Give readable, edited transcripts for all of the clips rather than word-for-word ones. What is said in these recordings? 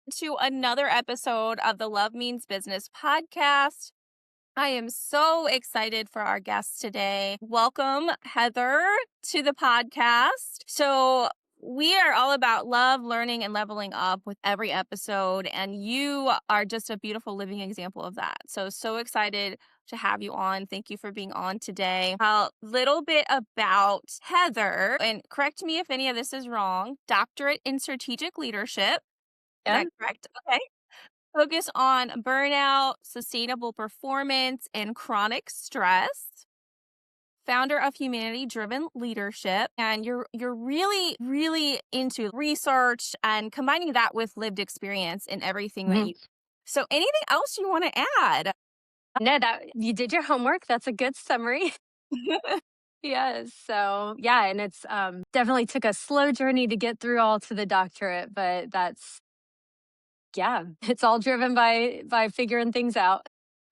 to another episode of the Love Means Business podcast. I am so excited for our guest today. Welcome, Heather, to the podcast. So, we are all about love, learning, and leveling up with every episode. And you are just a beautiful living example of that. So excited to have you on. Thank you for being on today. A little bit about Heather, and correct me if any of this is wrong. Doctorate in strategic leadership. Is Yeah. that correct? Okay. Focus on burnout, sustainable performance, and chronic stress. Founder of Humanity Driven Leadership, and you're really into research and combining that with lived experience in everything that Mhm. you. So, anything else you want to add? No, that you did your homework. That's a good summary. Yes. So yeah, and it's definitely took a slow journey to get through all to the doctorate, but that's yeah, it's all driven by figuring things out.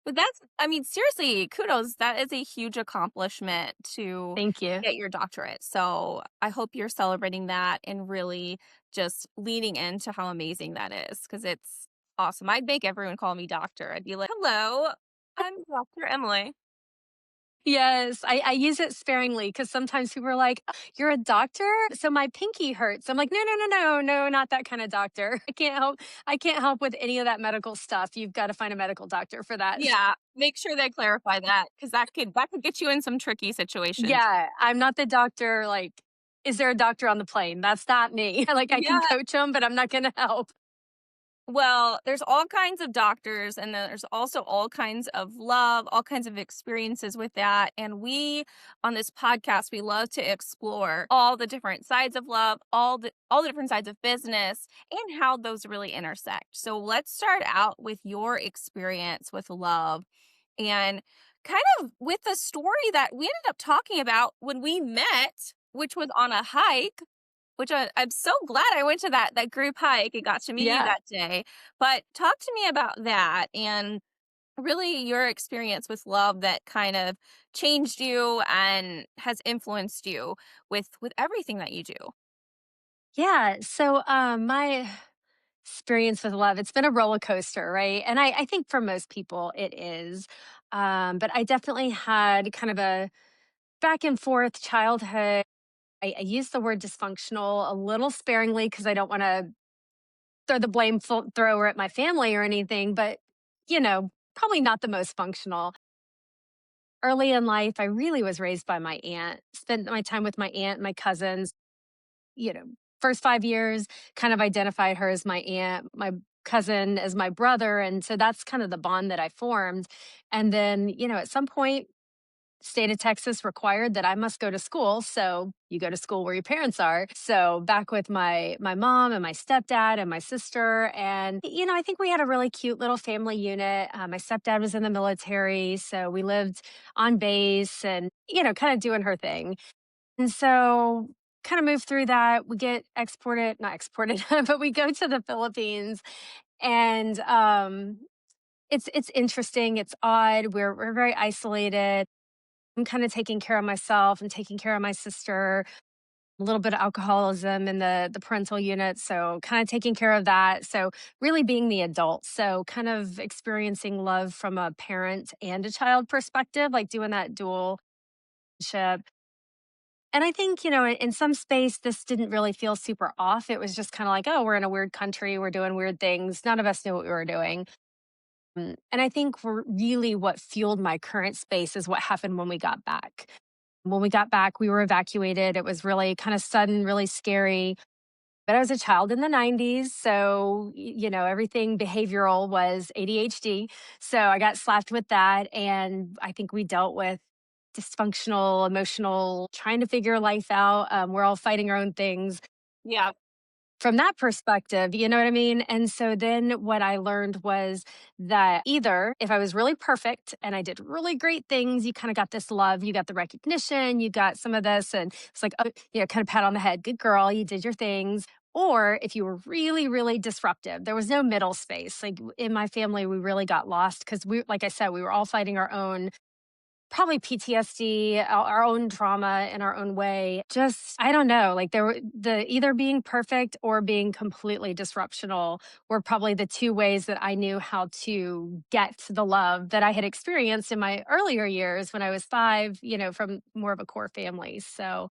But I mean, seriously, kudos. That is a huge accomplishment to Thank you. get your doctorate. So I hope you're celebrating that and really just leaning into how amazing that is because it's awesome. I'd make everyone call me doctor. I'd be like, hello, I'm Dr. Emily. Yes, I use it sparingly because sometimes people are like, "Oh, you're a doctor, so my pinky hurts." I'm like, no, no, no, no, no, not that kind of doctor. I can't help. I can't help with any of that medical stuff. You've got to find a medical doctor for that. Yeah, make sure they clarify that because that could get you in some tricky situations. Yeah, I'm not the doctor, like, is there a doctor on the plane? That's not me. Like, I can Yeah. coach them, but I'm not gonna help. Well, there's all kinds of doctors, and then there's also all kinds of love, all kinds of experiences with that. And we, on this podcast, we love to explore all the different sides of love, all the different sides of business, and how those really intersect. So let's start out with your experience with love, and kind of with the story that we ended up talking about when we met, which was on a hike, which I'm so glad I went to that group hike and got to meet you Yeah. that day. But talk to me about that and really your experience with love that kind of changed you and has influenced you with everything that you do. Yeah, so, my experience with love, it's been a roller coaster, right? And I think for most people it is, but I definitely had kind of a back and forth childhood. I use the word dysfunctional a little sparingly because I don't wanna throw the blame thrower at my family or anything, but, probably not the most functional. Early in life, I really was raised by my aunt, spent my time with my aunt, my cousins, you know, first 5 years, kind of identified her as my aunt, my cousin as my brother, and so that's kind of the bond that I formed. And then, at some point, state of Texas required that I must go to school, so you go to school where your parents are. So back with my mom and my stepdad and my sister, and I think we had a really cute little family unit. My stepdad was in the military, so we lived on base and kind of doing her thing. And so kind of moved through that. We get exported, not exported, but we go to the Philippines, and it's interesting. It's odd. We're very isolated. I'm kind of taking care of myself and taking care of my sister. A little bit of alcoholism in the parental unit, so kind of taking care of that. So really being the adult. So kind of experiencing love from a parent and a child perspective, like doing that dual ship. And I think, in some space, this didn't really feel super off. It was just kind of like, oh, we're in a weird country. We're doing weird things. None of us knew what we were doing. And I think really what fueled my current space is what happened when we got back. When we got back, we were evacuated. It was really kind of sudden, really scary. But I was a child in the 90s. So, everything behavioral was ADHD. So I got slapped with that. And I think we dealt with dysfunctional, emotional, trying to figure life out. We're all fighting our own things Yeah. from that perspective, you know what I mean? And so then what I learned was that either if I was really perfect and I did really great things, you kind of got this love, you got the recognition, you got some of this, and it's like, oh, kind of pat on the head, good girl, you did your things. Or if you were really, really disruptive, there was no middle space. Like in my family, we really got lost because like I said, we were all fighting our own. probably PTSD, our own trauma in our own way. Just, I don't know, like there were the either being perfect or being completely disruptional were probably the two ways that I knew how to get the love that I had experienced in my earlier years when I was 5, from more of a core family. So,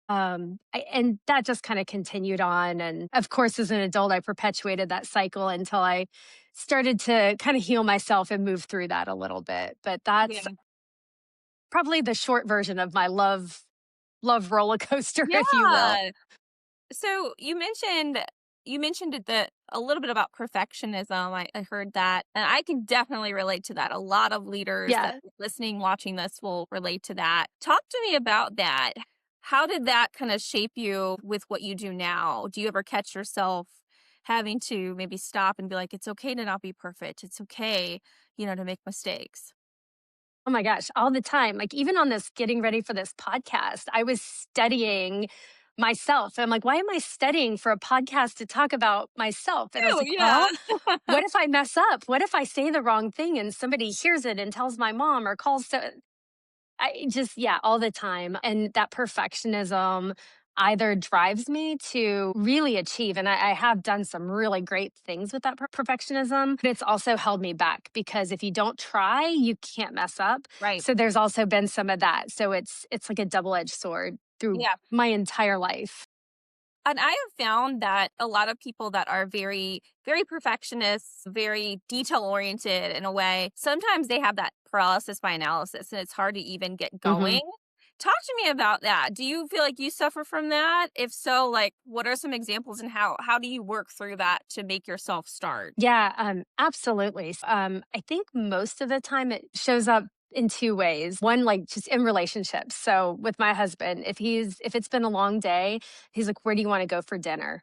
and that just kind of continued on. And of course, as an adult, I perpetuated that cycle until I started to kind of heal myself and move through that a little bit. But that's Yeah. probably the short version of my love roller coaster, if you will. Yeah. So you mentioned it that a little bit about perfectionism. I heard that, and I can definitely relate to that. A lot of leaders that Yeah. are listening, watching this will relate to that. Talk to me about that. How did that kind of shape you with what you do now? Do you ever catch yourself having to maybe stop and be like, it's okay to not be perfect. It's okay, to make mistakes. Oh my gosh, all the time. Like even on this getting ready for this podcast, I was studying myself. And I'm like, why am I studying for a podcast to talk about myself? And I was Oh, like, yeah. well, what if I mess up? What if I say the wrong thing and somebody hears it and tells my mom or calls so I just, yeah, all the time. And that perfectionism either drives me to really achieve, and I have done some really great things with that perfectionism, but it's also held me back because if you don't try, you can't mess up. Right. So there's also been some of that. So it's like a double-edged sword through Yeah. my entire life. And I have found that a lot of people that are very, very perfectionists, very detail oriented in a way, sometimes they have that paralysis by analysis and it's hard to even get Mhm. going. Talk to me about that. Do you feel like you suffer from that? If so, like what are some examples and how do you work through that to make yourself start? Yeah, absolutely. I think most of the time it shows up in two ways. One, like just in relationships. So with my husband, if it's been a long day, he's like, "Where do you want to go for dinner?"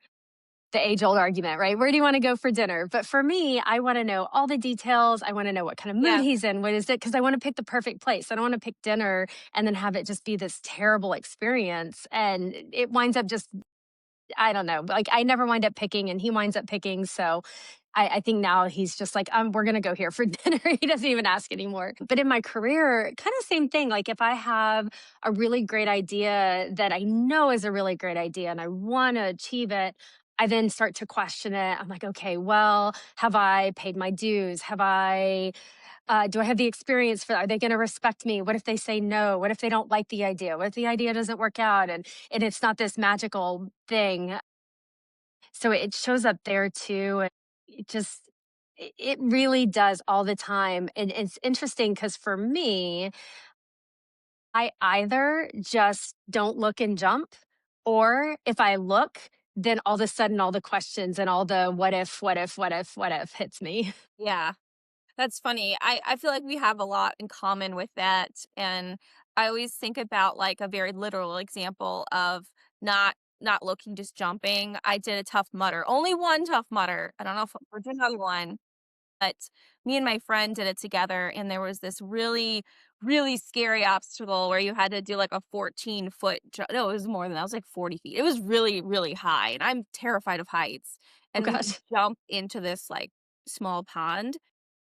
The age old argument, right? Where do you want to go for dinner? But for me, I want to know all the details. I want to know what kind of mood Yeah, he's in. What is it? Because I want to pick the perfect place. I don't want to pick dinner and then have it just be this terrible experience. And it winds up just, I don't know, like I never wind up picking and he winds up picking. So I think now he's just like, we're gonna go here for dinner. He doesn't even ask anymore. But in my career, kind of same thing. Like if I have a really great idea that I know is a really great idea and I want to achieve it, I then start to question it. I'm like, okay, well, have I paid my dues? Do I have the experience for that? Are they going to respect me? What if they say no? What if they don't like the idea? What if the idea doesn't work out? And it's not this magical thing. So it shows up there too. And it really does all the time. And it's interesting because for me, I either just don't look and jump, or if I look, then all of a sudden all the questions and all the what if, what if, what if, what if hits me. yeah. That's funny. I feel like we have a lot in common with that. And I always think about like a very literal example of not looking, just jumping. I did a tough mutter. Only one tough mutter. I don't know if we're doing another one, but me and my friend did it together and there was this really, really scary obstacle where you had to do like a 14-foot jump. No, it was more than that. It was like 40 feet. It was really, really high. And I'm terrified of heights. Oh And we gosh. jump into this like small pond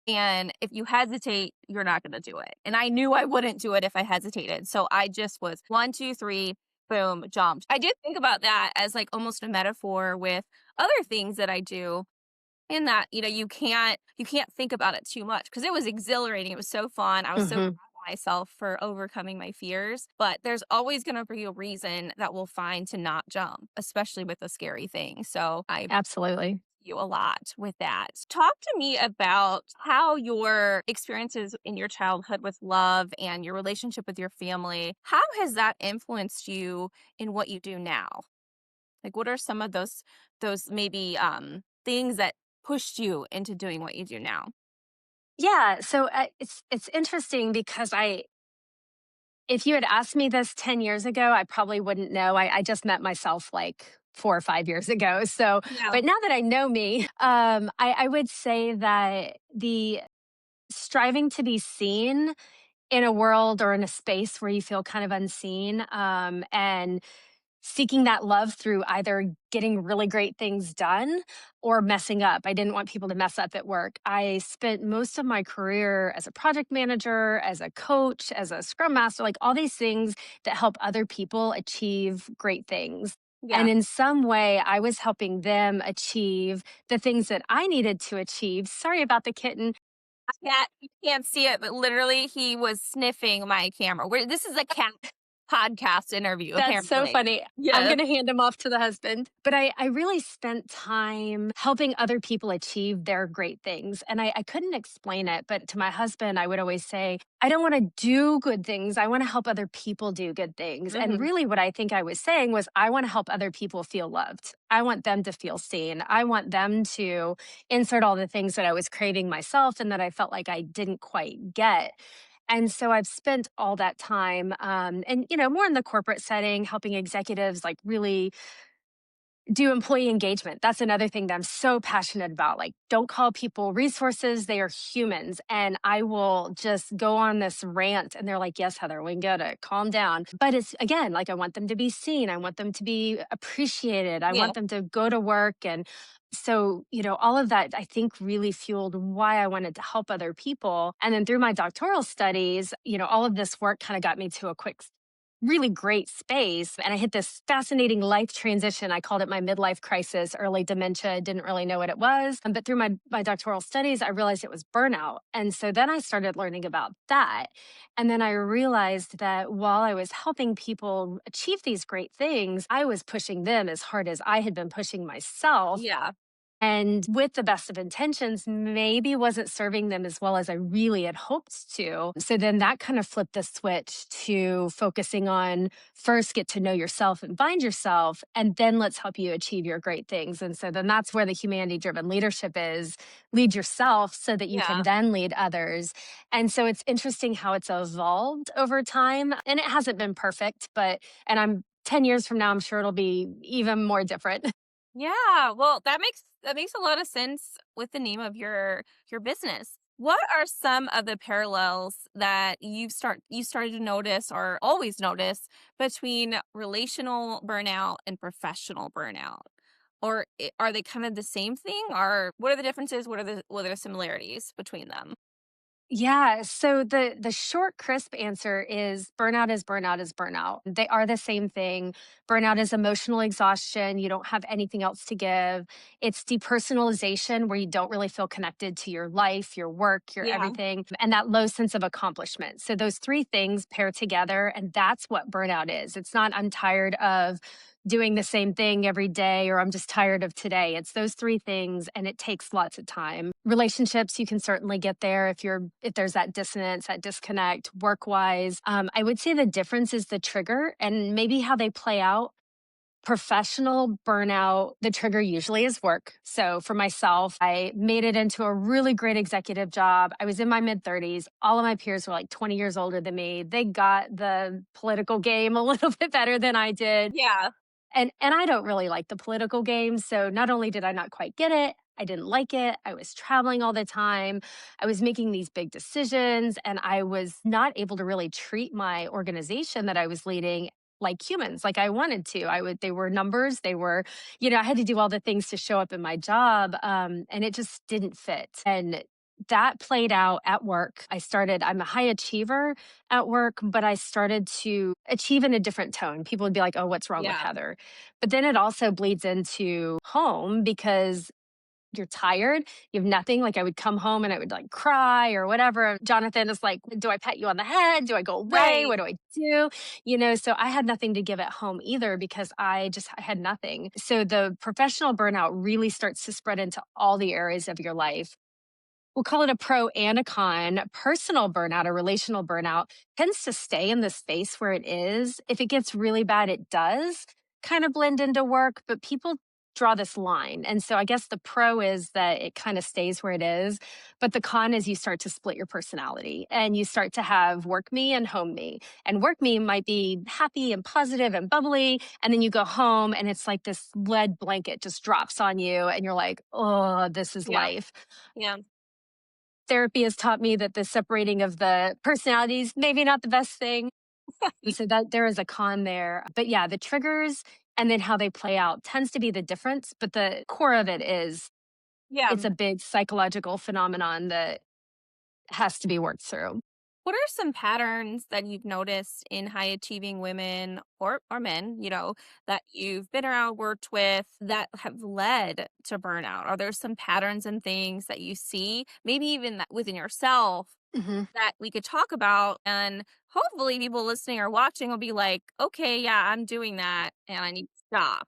and if you hesitate, you're not gonna do it. And I knew I wouldn't do it if I hesitated. So I just was 1, 2, 3, boom, jumped. I did think about that as like almost a metaphor with other things that I do in that, you can't think about it too much because it was exhilarating. It was so fun. I was so proud Hmm. of myself for overcoming my fears. But there's always gonna be a reason that we'll find to not jump, especially with a scary thing. So I Absolutely. you a lot with that. Talk to me about how your experiences in your childhood with love and your relationship with your family, how has that influenced you in what you do now? Like what are some of those maybe things that pushed you into doing what you do now? Yeah. So it's interesting because if you had asked me this 10 years ago, I probably wouldn't know. I just met myself like 4 or 5 years ago. So, Yeah. but now that I know me, I would say that the striving to be seen in a world or in a space where you feel kind of unseen, and seeking that love through either getting really great things done or messing up. I didn't want people to mess up at work. I spent most of my career as a project manager, as a coach, as a scrum master, like all these things that help other people achieve great things. And Yeah. in some way, I was helping them achieve the things that I needed to achieve. Sorry about the kitten. Cat, you can't see it, but literally he was sniffing my camera. This is a cat podcast interview, That's so apparently. funny. I'm Yes. going to hand him off to the husband. But I really spent time helping other people achieve their great things. And I couldn't explain it. But to my husband, I would always say, I don't want to do good things. I want to help other people do good things. And Mhm. really, what I think I was saying was, I want to help other people feel loved. I want them to feel seen. I want them to insert all the things that I was craving myself and that I felt like I didn't quite get. And so I've spent all that time, and more in the corporate setting, helping executives like really do employee engagement. That's another thing that I'm so passionate about. Like, don't call people resources; they are humans. And I will just go on this rant, and they're like, "Yes, Heather, we get it. Calm down." But it's again like I want them to be seen. I want them to be appreciated. I Yeah. want them to go to work and. So, all of that I think really fueled why I wanted to help other people. And then through my doctoral studies, all of this work kind of got me to a really great space. And I hit this fascinating life transition. I called it my midlife crisis, early dementia. I didn't really know what it was. But through my doctoral studies, I realized it was burnout. And so then I started learning about that. And then I realized that while I was helping people achieve these great things, I was pushing them as hard as I had been pushing myself, Yeah. and with the best of intentions, maybe wasn't serving them as well as I really had hoped to. So then that kind of flipped the switch to focusing on first get to know yourself and find yourself, and then let's help you achieve your great things. And so then that's where the humanity driven leadership is, lead yourself so that you can Yeah. then lead others. And so it's interesting how it's evolved over time. And it hasn't been perfect, and I'm 10 years from now, I'm sure it'll be even more different. Yeah. Well, that makes a lot of sense with the name of your business. What are some of the parallels that you started to notice or always notice between relational burnout and professional burnout? Or are they kind of the same thing? Or what are the differences? What are the similarities between them? Yeah. So the short, crisp answer is burnout is burnout is burnout. They are the same thing. Burnout is emotional exhaustion. You don't have anything else to give. It's depersonalization where you don't really feel connected to your life, your work, your Yeah. everything, and that low sense of accomplishment. So those three things pair together, and that's what burnout is. It's not I'm tired of doing the same thing every day or I'm just tired of today. It's those three things and it takes lots of time. Relationships, you can certainly get there if there's that dissonance, that disconnect work-wise. I would say the difference is the trigger and maybe how they play out. Professional burnout, the trigger usually is work. So for myself, I made it into a really great executive job. I was in my mid 30s. All of my peers were like 20 years older than me. They got the political game a little bit better than I did. Yeah. And I don't really like the political game, so not only did I not quite get it, I didn't like it. I was traveling all the time. I was making these big decisions and I was not able to really treat my organization that I was leading like humans, like I wanted to. They were numbers, I had to do all the things to show up in my job, and it just didn't fit. And that played out at work. I'm a high achiever at work, but I started to achieve in a different tone. People would be like, "Oh, what's wrong with Yeah. Heather?" But then it also bleeds into home because you're tired, you have nothing. Like I would come home and I would like cry or whatever. Jonathan is like, "Do I pat you on the head? Do I go away? Right. What do I do?" So I had nothing to give at home either because I had nothing. So the professional burnout really starts to spread into all the areas of your life. We'll call it a pro and a con. Personal burnout or relational burnout tends to stay in the space where it is. If it gets really bad, it does kind of blend into work, but people draw this line. And so I guess the pro is that it kind of stays where it is. But the con is you start to split your personality and you start to have work me and home me. And work me might be happy and positive and bubbly. And then you go home and it's like this lead blanket just drops on you and you're like, oh, this is Yeah. life. Yeah. Therapy has taught me that the separating of the personalities maybe not the best thing. And so that there is a con there. But yeah, the triggers and then how they play out tends to be the difference. But the core of it is Yeah. it's a big psychological phenomenon that has to be worked through. What are some patterns that you've noticed in high achieving women or men, that you've been around, worked with that have led to burnout? Are there some patterns and things that you see, maybe even that within yourself Mhm. that we could talk about? And hopefully people listening or watching will be like, okay, yeah, I'm doing that and I need to stop.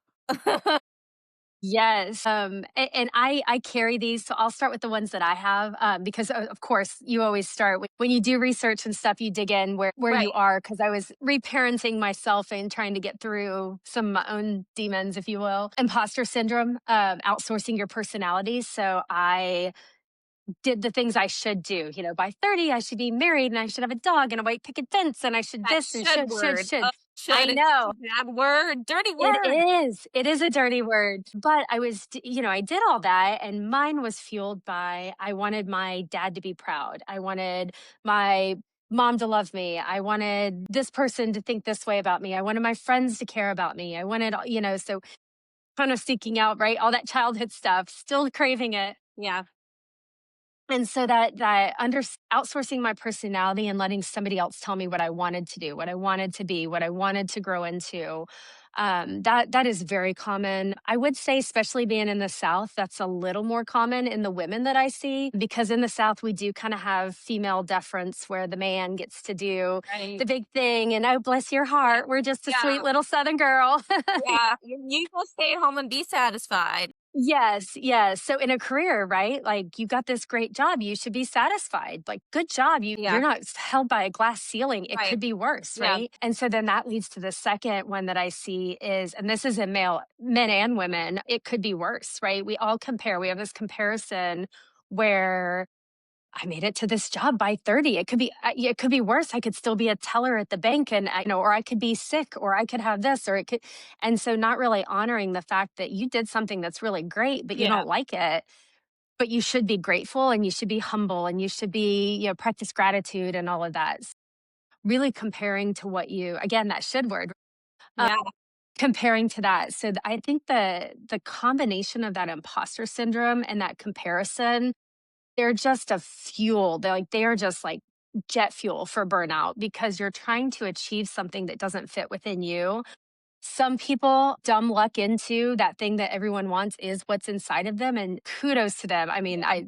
Yes, and I carry these, so I'll start with the ones that I have, because of course you always start when you do research and stuff, you dig in where you Right. are. Because I was reparenting myself and trying to get through some of my own demons, if you will. Imposter syndrome, outsourcing your personality. So I did the things I should do. By 30, I should be married and I should have a dog and a white picket fence and I should That this and should should, word. Oh, should. I should is such know. a bad word, dirty It word. is. It is a dirty word. But I did all that and mine was fueled by I wanted my dad to be proud. I wanted my mom to love me. I wanted this person to think this way about me. I wanted my friends to care about me. I wanted, so kind of seeking out, right? All that childhood stuff, still craving it. Yeah. And so that outsourcing my personality and letting somebody else tell me what I wanted to do, what I wanted to be, what I wanted to grow into, that is very common. I would say, especially being in the South, that's a little more common in the women that I see, because in the South we do kind of have female deference where the man gets to do Right. the big thing, and oh bless your Yeah. heart, we're just a Yeah. sweet little Southern girl. Yeah, you go stay at home and be satisfied. Yes, yes. So in a career, right? Like you got this great job, you should be satisfied. Like good job. You're Yeah, not held by a glass ceiling. It right. could be worse, Yeah, right? And so then that leads to the second one that I see is, and this is in men and women, it could be worse, right? We all compare. We have this comparison where I made it to this job by 30. It could be worse. I could still be a teller at the bank and or I could be sick or I could have this or it could, and so not really honoring the fact that you did something that's really great but you yeah, don't like it, but you should be grateful and you should be humble and you should be, practice gratitude and all of that. Really comparing to what you, again, that should word, uh, yeah, comparing to that. So I think the combination of that imposter syndrome and that comparison, they're just a fuel. They are just like jet fuel for burnout because you're trying to achieve something that doesn't fit within you. Some people dumb luck into that thing that everyone wants is what's inside of them, and kudos to them. I mean, yeah,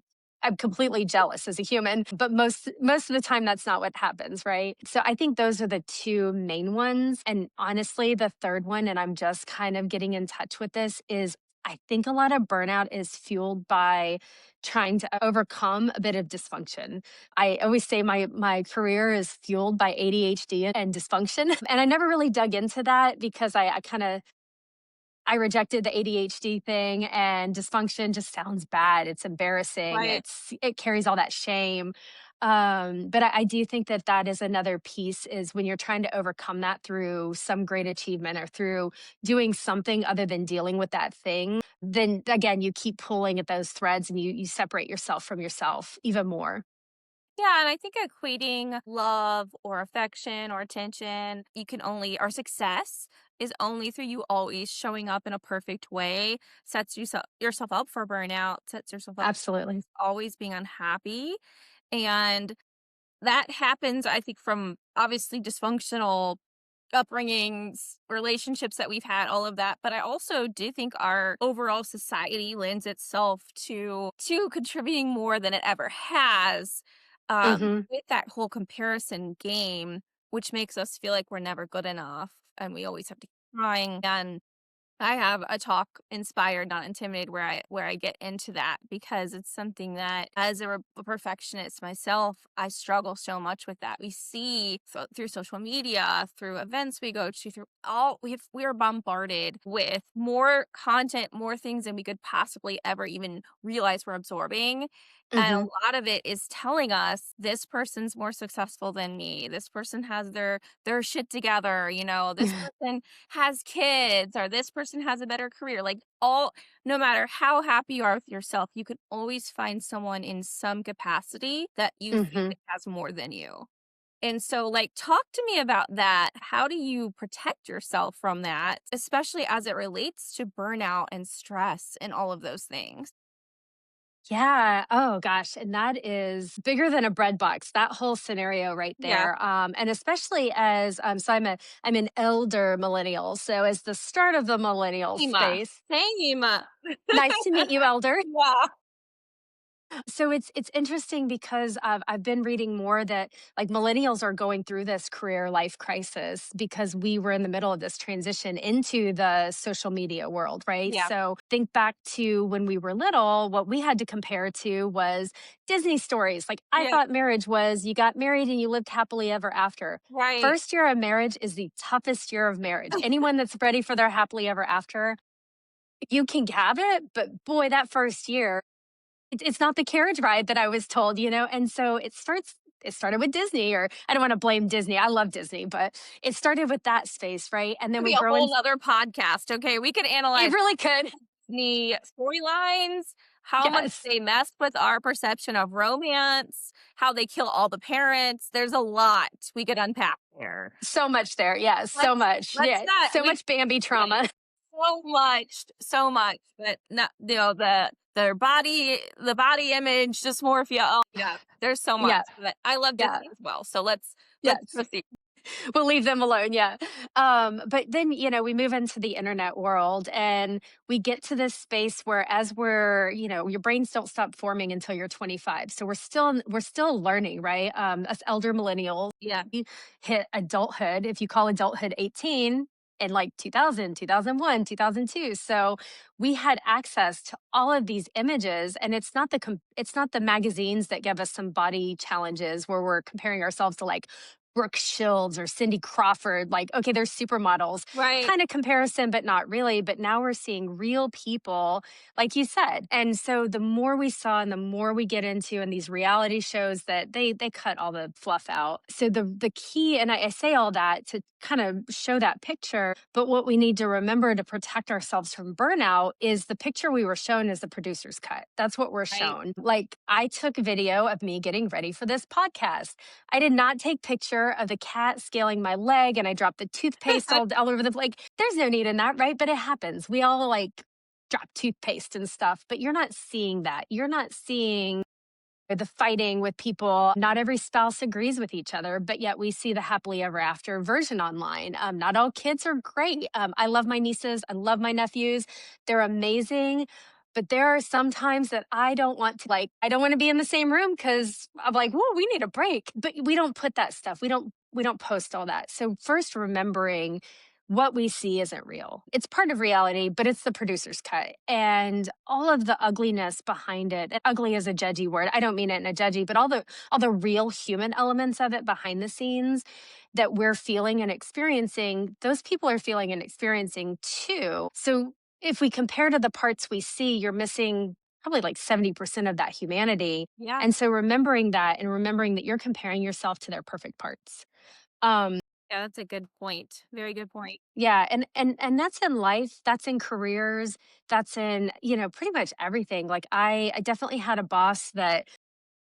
I'm completely jealous as a human, but most of the time that's not what happens, right? So I think those are the two main ones. And honestly, the third one, and I'm just kind of getting in touch with this, is I think a lot of burnout is fueled by trying to overcome a bit of dysfunction. I always say my career is fueled by ADHD and dysfunction. And I never really dug into that because I rejected the ADHD thing, and dysfunction just sounds bad. It's embarrassing. right. It carries all that shame. But I do think that that is another piece is when you're trying to overcome that through some great achievement or through doing something other than dealing with that thing, then again, you keep pulling at those threads and you separate yourself from yourself even more. Yeah, and I think equating love or affection or attention, or success is only through you always showing up in a perfect way, sets yourself up for burnout, sets yourself up Absolutely. always being unhappy. And that happens, I think, from obviously dysfunctional upbringings, relationships that we've had, all of that. But I also do think our overall society lends itself to contributing more than it ever has, Hmm. with that whole comparison game, which makes us feel like we're never good enough and we always have to keep trying. And I have a talk, Inspired Not Intimidated, where I get into that because it's something that as a perfectionist myself, I struggle so much with that. We see through social media, through events we go to, through all we are bombarded with more content, more things than we could possibly ever even realize we're absorbing. And Hmm. a lot of it is telling us this person's more successful than me. This person has their shit together, this person has kids or this person has a better career. Like all no matter how happy you are with yourself, you can always find someone in some capacity that you think Hmm. that has more than you. And so, like, talk to me about that. How do you protect yourself from that, especially as it relates to burnout and stress and all of those things? Yeah. Oh gosh. And that is bigger than a bread box, that whole scenario right Yeah. there. And especially as so I'm an elder millennial. So as the start of the millennial Same. space. Same. Nice to meet you, elder. Yeah. So it's interesting because I've been reading more that like millennials are going through this career life crisis because we were in the middle of this transition into the social media world, right? Yeah. So think back to when we were little, what we had to compare to was Disney stories. Like I Yeah. thought marriage was you got married and you lived happily ever after. Right. First year of marriage is the toughest year of marriage. Anyone that's ready for their happily ever after, you can have it, but boy, that first year it's not the carriage ride that I was told, and so it started with Disney, or I don't wanna blame Disney, I love Disney, but it started with that space, right? And then Could we be a grow in. whole nother podcast. Okay. We could It analyze really could. the storylines, how much Yes. they mess with our perception of romance, how they kill all the parents. There's a lot we could unpack there. So much there, yes, so much, Let's yeah, not so we much Bambi Right. trauma. So much, but not the body image, dysmorphia. Oh yeah, there's so much. Yeah, But I love yeah, Disney as well. So let's yes. proceed. We'll leave them alone. Yeah. But then, we move into the internet world and we get to this space where as your brains don't stop forming until you're 25. So we're still learning, right? Us elder millennials, Yeah. we hit adulthood. If you call adulthood 18 in like 2000, 2001, 2002. So we had access to all of these images and it's not the magazines that give us some body challenges where we're comparing ourselves to like Brooke Shields or Cindy Crawford, like, okay, they're supermodels, Right. kind of comparison, but not really. But now we're seeing real people, like you said. And so the more we saw and the more we get into in these reality shows that they cut all the fluff out. So the key, and I say all that to kind of show that picture, but what we need to remember to protect ourselves from burnout is the picture we were shown is the producer's cut. That's what we're Right. shown. Like I took video of me getting ready for this podcast. I did not take picture of the cat scaling my leg and I dropped the toothpaste all over the like there's no need in that, right? But it happens. We all like drop toothpaste and stuff, but you're not seeing that. You're not seeing the fighting with people. Not every spouse agrees with each other, but yet we see the happily ever after version online. Not all kids are great. I love my nieces. I love my nephews. They're amazing. But there are some times that I don't want to I don't want to be in the same room because I'm like, whoa, we need a break. But we don't put that stuff. We don't post all that. So first remembering what we see isn't real. It's part of reality, but it's the producer's cut. And all of the ugliness behind it. And ugly is a judgy word. I don't mean it in a judgy, but all the real human elements of it behind the scenes that we're feeling and experiencing, those people are feeling and experiencing too. So if we compare to the parts we see, you're missing probably like 70% of that humanity. Yeah. And so remembering that and remembering that you're comparing yourself to their perfect parts. Um, Yeah, that's a good point. Very good point. Yeah, and that's in life, that's in careers, that's in, pretty much everything. Like I definitely had a boss that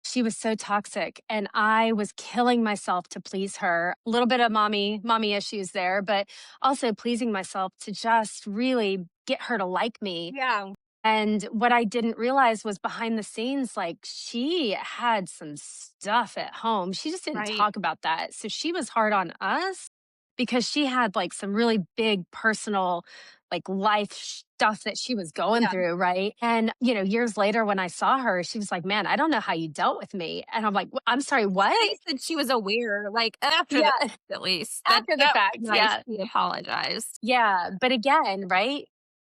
she was so toxic and I was killing myself to please her. A little bit of mommy issues there, but also pleasing myself to just really get her to like me. Yeah. And what I didn't realize was behind the scenes, like she had some stuff at home. She just didn't Right. talk about that. So she was hard on us because she had like some really big personal, like life stuff that she was going Yeah. through. Right. And, years later when I saw her, she was like, man, I don't know how you dealt with me. And I'm like, I'm sorry, what? Nice that she was aware, like after the Yeah. at least. That After the that fact. was nice Yeah. she apologized. Yeah. But again, right?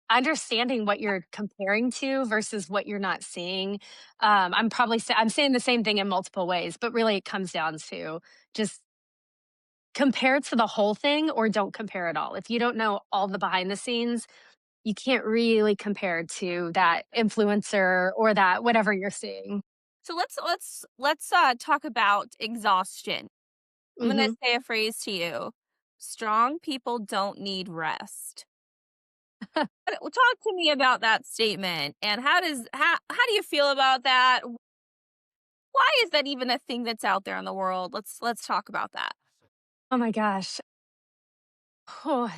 Understanding what you're comparing to versus what you're not seeing. I'm saying the same thing in multiple ways, but really it comes down to just compare to the whole thing or don't compare at all. If you don't know all the behind the scenes, you can't really compare to that influencer or that whatever you're seeing. So let's talk about exhaustion. I'm gonna Mhm. say a phrase to you. Strong people don't need rest. Well, talk to me about that statement and how do you feel about that? Why is that even a thing that's out there in the world? Let's talk about that. Oh my gosh. Oh,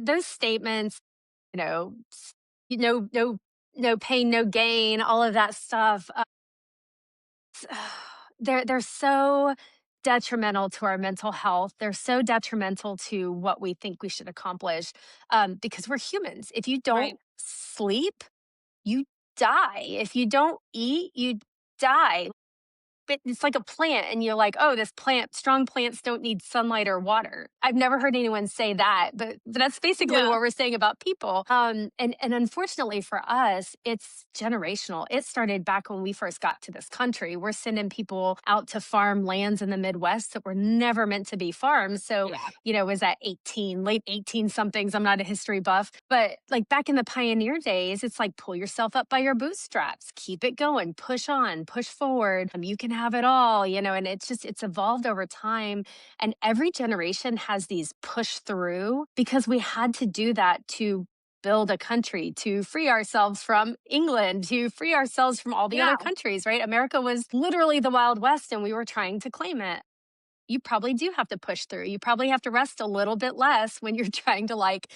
those statements, you know, no pain, no gain, all of that stuff. They're so detrimental to our mental health. They're so detrimental to what we think we should accomplish, because we're humans. If you Right. don't sleep, you die. If you don't eat, you die. But it's like a plant, and you're like, "Oh, this plant strong plants don't need sunlight or water." I've never heard anyone say that, but that's basically Yeah. what we're saying about people. And unfortunately for us, it's generational. It started back when we first got to this country. We're sending people out to farm lands in the Midwest that were never meant to be farms. So, Yeah. was that 18, late 18 somethings? I'm not a history buff, but like back in the pioneer days, it's like pull yourself up by your bootstraps, keep it going, push on, push forward. You can have it all, and it's evolved over time. And every generation has these push through because we had to do that to build a country, to free ourselves from England, to free ourselves from all the Yeah. other countries, right? America was literally the Wild West and we were trying to claim it. You probably do have to push through. You probably have to rest a little bit less when you're trying to like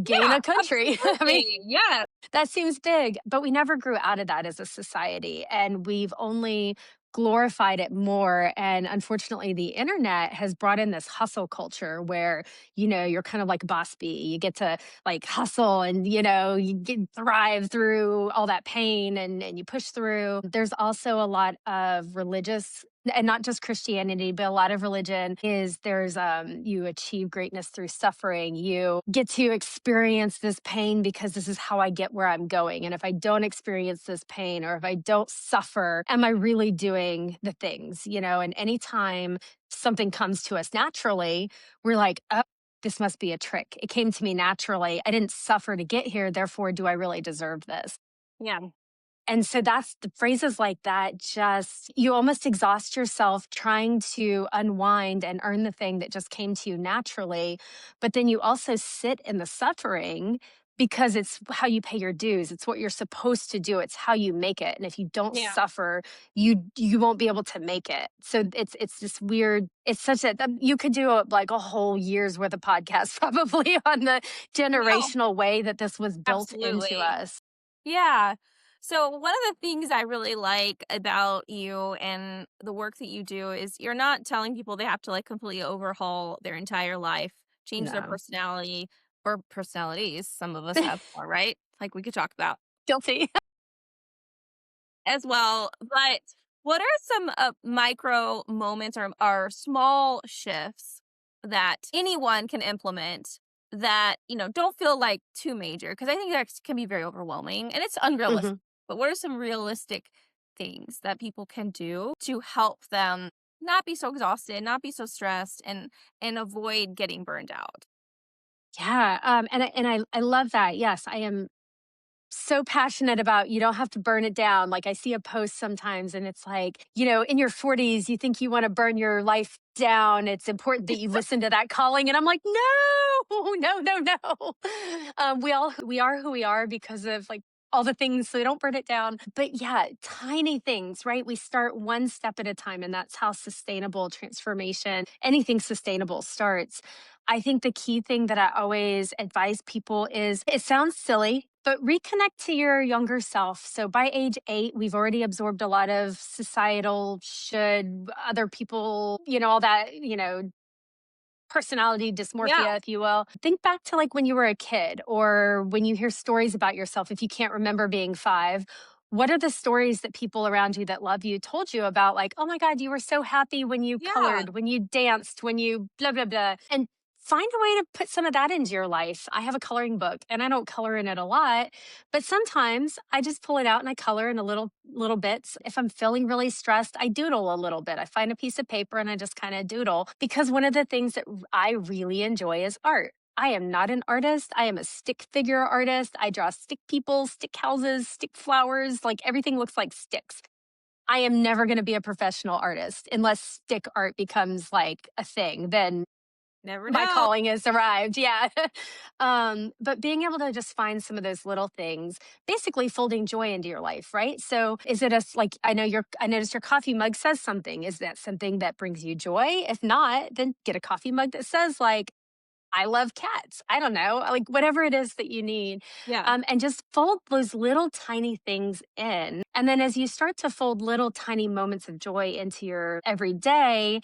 gain Yeah, a country. I mean, absolutely. Yeah. that seems big, but we never grew out of that as a society. And we've only glorified it more. And unfortunately, the internet has brought in this hustle culture where, you're kind of like boss bee. You get to like hustle and, you get thrive through all that pain and you push through. There's also a lot of religious and not just Christianity, but a lot of religion is there's you achieve greatness through suffering. You get to experience this pain because this is how I get where I'm going. And if I don't experience this pain or if I don't suffer, am I really doing the things, And anytime something comes to us naturally, we're like, oh, this must be a trick. It came to me naturally. I didn't suffer to get here. Therefore, do I really deserve this? Yeah. And so that's the phrases like that, just you almost exhaust yourself trying to unwind and earn the thing that just came to you naturally. But then you also sit in the suffering because it's how you pay your dues. It's what you're supposed to do. It's how you make it. And if you don't Yeah. suffer, you won't be able to make it. So it's this weird, it's such a you could do like a whole year's worth of podcast probably on the No, generational way that this was built into absolutely. us. Yeah. So one of the things I really like about you and the work that you do is you're not telling people they have to like completely overhaul their entire life, change their No. personality or personalities. Some of us have more, right? Like we could talk about Guilty. as well. But what are some micro moments or small shifts that anyone can implement that, don't feel like too major? Because I think that can be very overwhelming and it's unrealistic. Mhm. But what are some realistic things that people can do to help them not be so exhausted, not be so stressed, and avoid getting burned out? Yeah, and I love that. Yes, I am so passionate about you don't have to burn it down. Like I see a post sometimes and it's like, in your 40s, you think you want to burn your life down. It's important that you listen to that calling. And I'm like, no, no, no, no. We are who we are because of like all the things. So don't burn it down. But yeah, tiny things, right? We start one step at a time. And that's how sustainable transformation, anything sustainable starts. I think the key thing that I always advise people is it sounds silly, but reconnect to your younger self. So by age 8, we've already absorbed a lot of societal should other people, all that, personality Yeah. dysmorphia, if you will. Think back to like when you were a kid or when you hear stories about yourself, if you can't remember being 5. What are the stories that people around you that love you told you about? Like, oh my God, you were so happy when you Yeah. colored, when you danced, when you blah, blah, blah. And find a way to put some of that into your life. I have a coloring book and I don't color in it a lot, but sometimes I just pull it out and I color in a little bits. If I'm feeling really stressed, I doodle a little bit. I find a piece of paper and I just kind of doodle because one of the things that I really enjoy is art. I am not an artist. I am a stick figure artist. I draw stick people, stick houses, stick flowers, like everything looks like sticks. I am never going to be a professional artist unless stick art becomes like a thing. Then Never my know. calling has arrived. Yeah. But being able to just find some of those little things, basically folding joy into your life, right? So is it like, I noticed your coffee mug says something. Is that something that brings you joy? If not, then get a coffee mug that says like, I love cats. I don't know, like whatever it is that you need. Yeah. And just fold those little tiny things in. And then as you start to fold little tiny moments of joy into your everyday,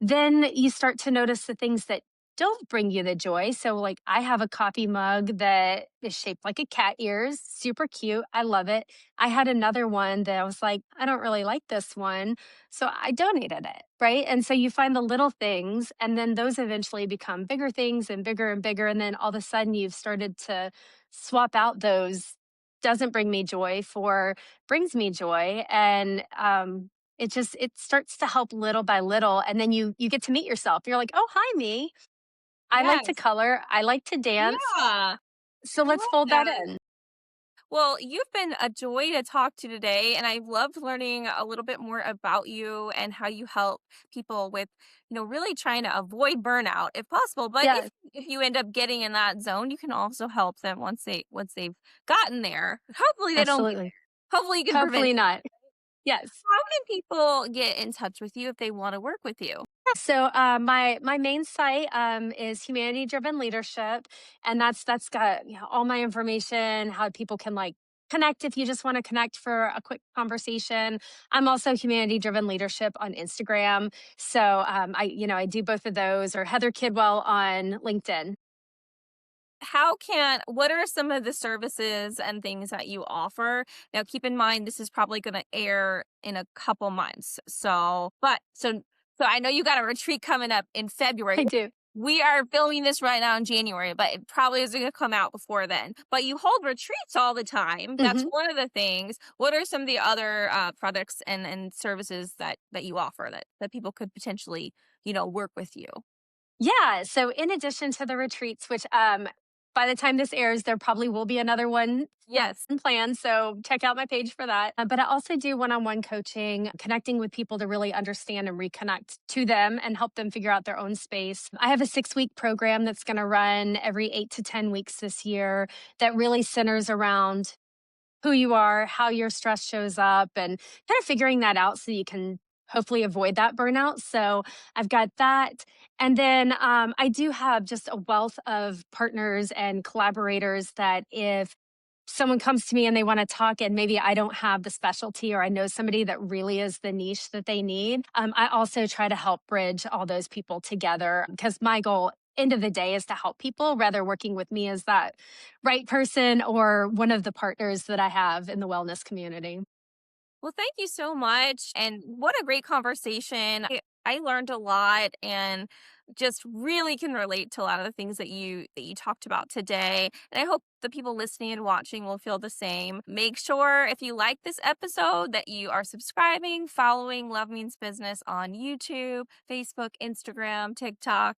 then you start to notice the things that don't bring you the joy. So, like, I have a coffee mug that is shaped like a cat ears, super cute. I love it. I had another one that I was like, I don't really like this one. So I donated it. Right. And so you find the little things, and then those eventually become bigger things and bigger and bigger. And then all of a sudden you've started to swap out those doesn't bring me joy for brings me joy. And it starts to help little by little, and then you get to meet yourself. You're like, "Oh, hi, me. I like to Yes. color. I like to dance. Yeah. So I let's love fold that that. in." Well, you've been a joy to talk to today, and I've loved learning a little bit more about you and how you help people with, really trying to avoid burnout if possible. But if Yes, if you end up getting in that zone, you can also help them once they've gotten there. Hopefully they don't get absolutely. there. Hopefully you can prevent Hopefully it. not. Yes. How can people get in touch with you if they want to work with you? So my main site is Humanity Driven Leadership, and that's got all my information, how people can like connect if you just want to connect for a quick conversation. I'm also Humanity Driven Leadership on Instagram, so I do both of those, or Heather Kidwell on LinkedIn. What are some of the services and things that you offer? Now, keep in mind, this is probably going to air in a couple months. So I know you got a retreat coming up in February. I do. We are filming this right now in January, but it probably isn't going to come out before then. But you hold retreats all the time. That's hmm one of the things. What are some of the other products and services that you offer that people could potentially, work with you? Yeah. So in addition to the retreats, which by the time this airs, there probably will be another one Yes. planned. So check out my page for that. But I also do one-on-one coaching, connecting with people to really understand and reconnect to them and help them figure out their own space. I have a 6-week program that's going to run every 8 to 10 weeks this year that really centers around who you are, how your stress shows up, and kind of figuring that out so you can hopefully avoid that burnout. So I've got that. And then I do have just a wealth of partners and collaborators that if someone comes to me and they want to talk and maybe I don't have the specialty or I know somebody that really is the niche that they need, I also try to help bridge all those people together because my goal end of the day is to help people rather working with me as that right person or one of the partners that I have in the wellness community. Well, thank you so much. And what a great conversation. I learned a lot and just really can relate to a lot of the things that you talked about today. And I hope the people listening and watching will feel the same. Make sure if you like this episode that you are subscribing, following Love Means Business on YouTube, Facebook, Instagram, TikTok,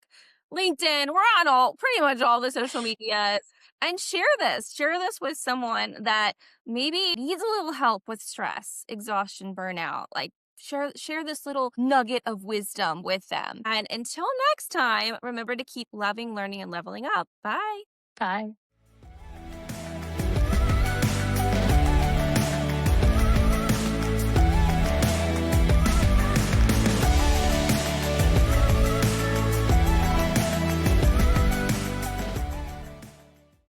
LinkedIn. We're on pretty much all the social medias. And share this with someone that maybe needs a little help with stress, exhaustion, burnout. Like share this little nugget of wisdom with them. And until next time, remember to keep loving, learning, and leveling up. Bye. Bye.